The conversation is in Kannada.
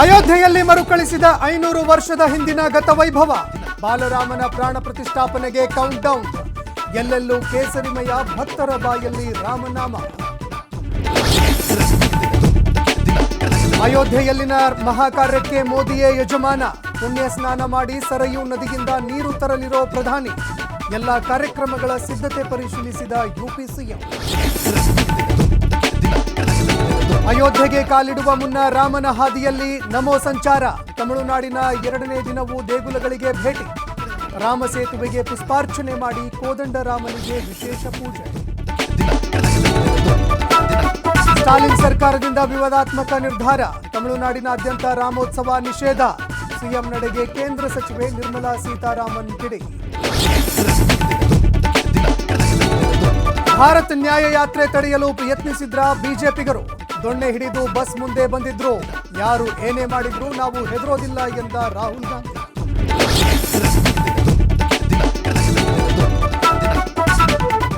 ಅಯೋಧ್ಯೆಯಲ್ಲಿ ಮರುಕಳಿಸಿದ 500 ವರ್ಷದ ಹಿಂದಿನ ಗತವೈಭವ. ಬಾಲರಾಮನ ಪ್ರಾಣ ಪ್ರತಿಷ್ಠಾಪನೆಗೆ ಕೌಂಟ್ ಡೌನ್. ಎಲ್ಲೆಲ್ಲೂ ಕೇಸರಿಮಯ, ಭಕ್ತರ ಬಾಯಲ್ಲಿ ರಾಮನಾಮ. ಅಯೋಧ್ಯೆಯಲ್ಲಿನ ಮಹಾಕಾರ್ಯಕ್ಕೆ ಮೋದಿಯೇ ಯಜಮಾನ. ಪುಣ್ಯ ಸ್ನಾನ ಮಾಡಿ ಸರಯೂ ನದಿಯಿಂದ ನೀರು ತರಲಿರೋ ಪ್ರಧಾನಿ. ಎಲ್ಲ ಕಾರ್ಯಕ್ರಮಗಳ ಸಿದ್ಧತೆ ಪರಿಶೀಲಿಸಿದ ಯುಪಿ ಸಿಎಂ. ಅಯೋಧ್ಯೆಗೆ ಕಾಲಿಡುವ ಮುನ್ನ ರಾಮನ ಹಾದಿಯಲ್ಲಿ ನಮೋ ಸಂಚಾರ. ತಮಿಳುನಾಡಿನ 2ನೇ ದಿನವೂ ದೇಗುಲಗಳಿಗೆ ಭೇಟಿ. ರಾಮ ಸೇತುವೆಗೆ ಪುಷ್ಪಾರ್ಚನೆ ಮಾಡಿ ಕೋದಂಡರಾಮನಿಗೆ ವಿಶೇಷ ಪೂಜೆ. ಸ್ಟಾಲಿನ್ ಸರ್ಕಾರದಿಂದ ವಿವಾದಾತ್ಮಕ ನಿರ್ಧಾರ. ತಮಿಳುನಾಡಿನಾದ್ಯಂತ ರಾಮೋತ್ಸವ ನಿಷೇಧ. ಸಿಎಂ ನಡೆಗೆ ಕೇಂದ್ರ ಸಚಿವೆ ನಿರ್ಮಲಾ ಸೀತಾರಾಮನ್ ಕಿಡಿ. ಭಾರತ್ ನ್ಯಾಯ ಯಾತ್ರೆ ತಡೆಯಲು ಯತ್ನಿಸಿದ್ರ ಬಿಜೆಪಿಗರು. ದೊಣ್ಣೆ ಹಿಡಿದು ಬಸ್ ಮುಂದೆ ಬಂದಿದ್ರು. ಯಾರು ಏನೇ ಮಾಡಿದ್ರು ನಾವು ಹೆದರೋದಿಲ್ಲ ಎಂದ ರಾಹುಲ್ ಗಾಂಧಿ.